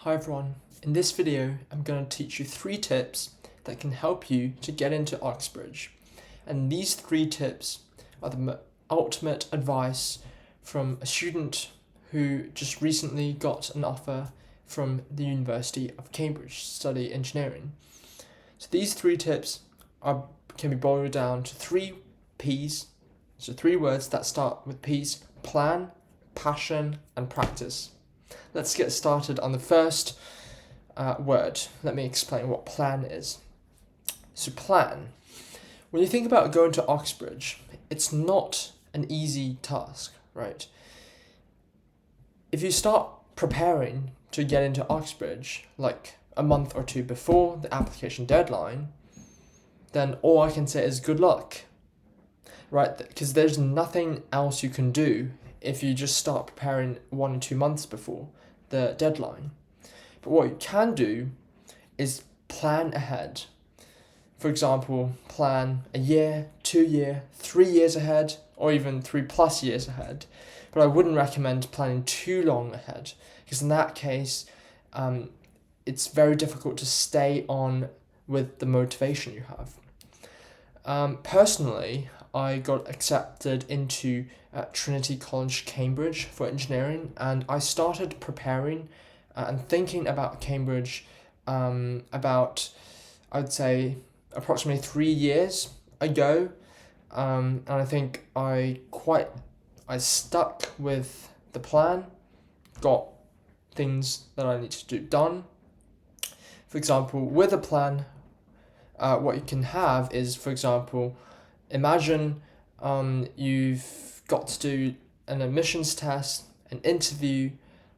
Hi everyone, in this video I'm going to teach you 3 tips that can help you to get into Oxbridge. And these 3 tips are the ultimate advice from a student who just recently got an offer from the University of Cambridge to study engineering. So these 3 tips can be boiled down to 3 P's, so 3 words that start with P's: plan, passion and practice. Let's get started on the first word. Let me explain what plan is. So plan. When you think about going to Oxbridge, it's not an easy task, right? If you start preparing to get into Oxbridge like a month or 2 before the application deadline, then all I can say is good luck, right? Because there's nothing else you can do if you just start preparing 1 or 2 months before the deadline. But what you can do is plan ahead. For example, plan a year, 2 years, 3 years ahead, or even 3+ years ahead. But I wouldn't recommend planning too long ahead, because in that case, it's very difficult to stay on with the motivation you have. Personally, I got accepted into Trinity College, Cambridge for engineering, and I started preparing and thinking about Cambridge about, I'd say, approximately 3 years ago, and I think I stuck with the plan, got things that I need to do done. For example, with a plan, what you can have is, for example, imagine you've got to do an admissions test, an interview,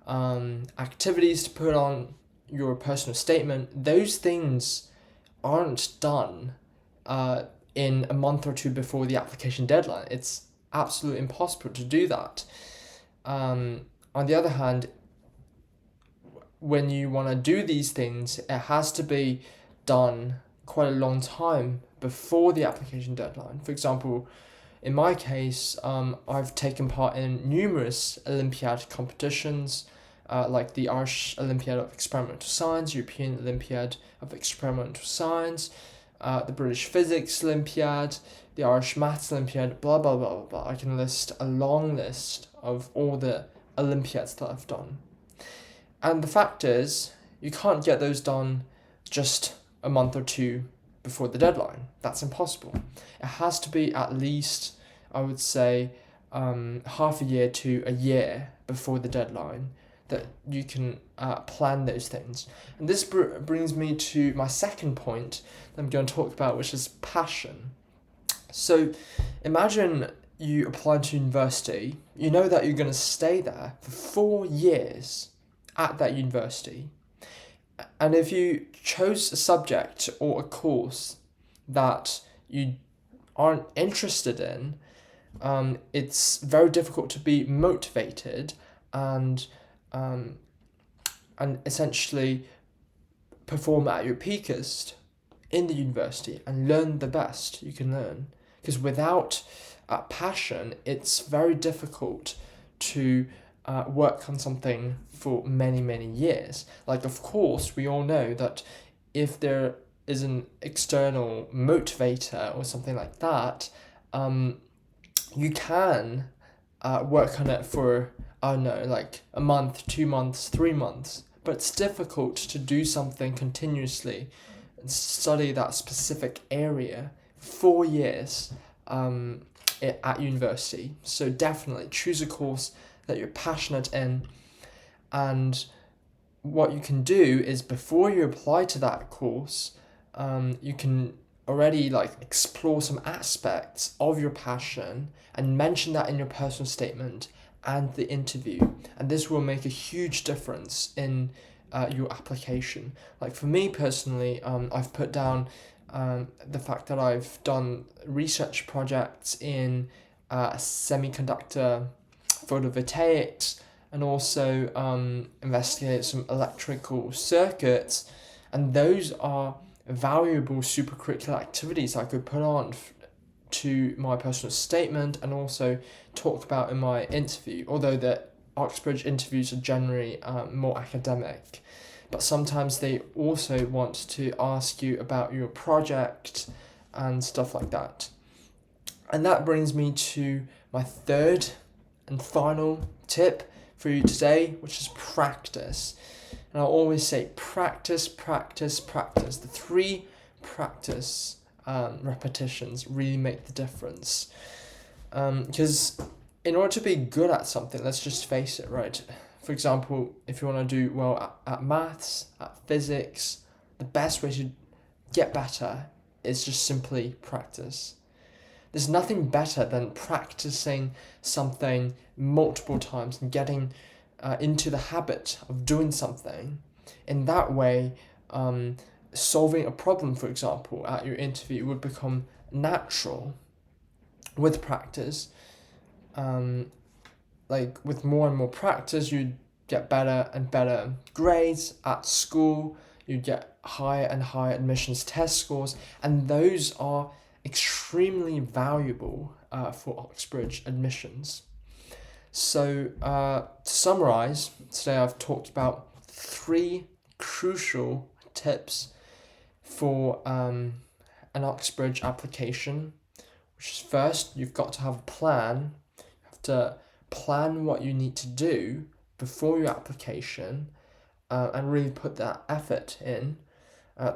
activities to put on your personal statement. Those things aren't done in a month or 2 before the application deadline. It's absolutely impossible to do that. On the other hand, when you want to do these things, it has to be done quite a long time before the application deadline. For example, in my case, I've taken part in numerous Olympiad competitions, like the Irish Olympiad of Experimental Science, European Olympiad of Experimental Science, the British Physics Olympiad, the Irish Maths Olympiad, blah, blah, blah, blah, blah. I can list a long list of all the Olympiads that I've done. And the fact is, you can't get those done just a month or 2 before the deadline. That's impossible. It has to be at least, I would say, half a year to a year before the deadline that you can plan those things. And this brings me to my second point that I'm going to talk about, which is passion. So imagine you apply to university, you know that you're going to stay there for 4 years at that university. And if you chose a subject or a course that you aren't interested in, it's very difficult to be motivated and essentially perform at your peakest in the university and learn the best you can learn. Because without passion, it's very difficult to work on something for many, many years. Like, of course, we all know that if there is an external motivator or something like that, you can work on it for, I don't know, like a month, 2 months, 3 months. But it's difficult to do something continuously and study that specific area for 4 years at university. So definitely choose a course that you're passionate in, and what you can do is, before you apply to that course, you can already explore some aspects of your passion and mention that in your personal statement and the interview, and this will make a huge difference in your application. Like for me personally, I've put down the fact that I've done research projects in semiconductor photovoltaics, and also investigate some electrical circuits, and those are valuable supercurricular activities I could put on to my personal statement and also talk about in my interview, although the Oxbridge interviews are generally more academic. but sometimes they also want to ask you about your project and stuff like that. And that brings me to my third and final tip for you today, which is practice. And I always say practice, practice, practice. The 3 practice repetitions really make the difference. Because in order to be good at something, let's just face it, right? For example, if you want to do well at maths, at physics, the best way to get better is just simply practice. There's nothing better than practicing something multiple times and getting into the habit of doing something. In that way, solving a problem, for example, at your interview would become natural with practice. Like with more and more practice, you get better and better grades at school. You get higher and higher admissions test scores, and those are extremely valuable for Oxbridge admissions. So to summarize, today I've talked about 3 crucial tips for an Oxbridge application, which is first, you've got to have a plan. You have to plan what you need to do before your application and really put that effort in.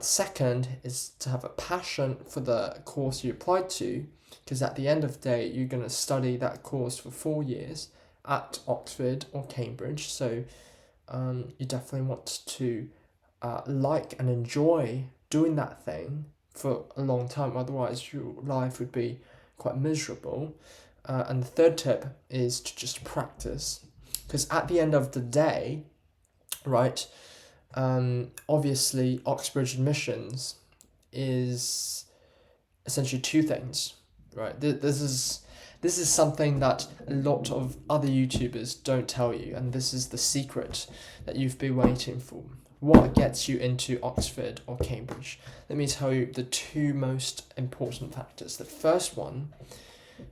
Second is to have a passion for the course you applied to, because at the end of the day, you're going to study that course for 4 years at Oxford or Cambridge. So you definitely want to like and enjoy doing that thing for a long time. Otherwise, your life would be quite miserable. And the third tip is to just practice, because at the end of the day, right, obviously Oxbridge admissions is essentially 2 things, right? This is something that a lot of other YouTubers don't tell you, and this is the secret that you've been waiting for. What gets you into Oxford or Cambridge? Let me tell you the 2 most important factors. The first one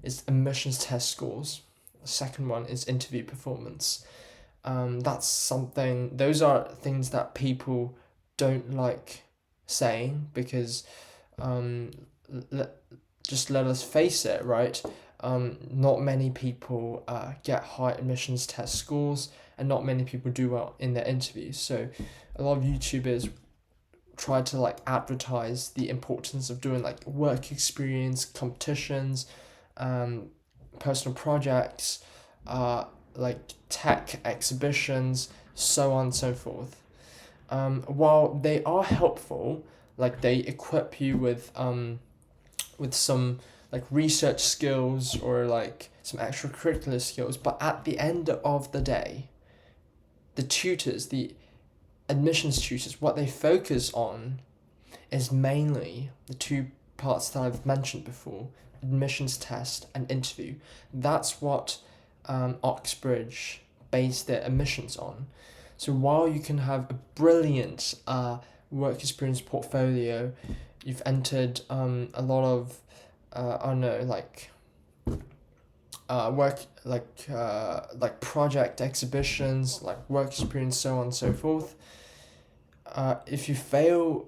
is admissions test scores. The second one is interview performance. Those are things that people don't like saying, because just let us face it, right? Not many people get high admissions test scores, and not many people do well in their interviews. So a lot of YouTubers try to advertise the importance of doing work experience, competitions, personal projects, tech exhibitions, so on and so forth. While they are helpful, they equip you with some research skills or some extracurricular skills, but at the end of the day, the admissions tutors, what they focus on is mainly the 2 parts that I've mentioned before: admissions test and interview. That's what Oxbridge base their admissions on. So while you can have a brilliant work experience portfolio, you've entered a lot of project exhibitions, work experience, so on and so forth. If you fail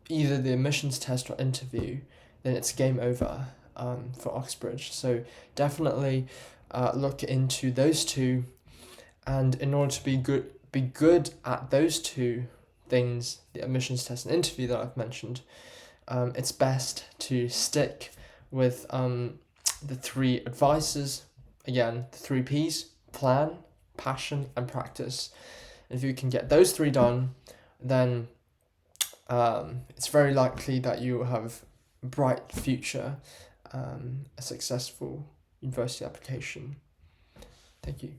either the admissions test or interview, then it's game over for Oxbridge. So definitely look into those 2, and in order to be good at those 2 things, the admissions test and interview that I've mentioned, it's best to stick with the 3 advices. Again, the 3 P's: plan, passion, and practice. And if you can get those 3 done, then it's very likely that you will have a bright future, a successful university application. Thank you.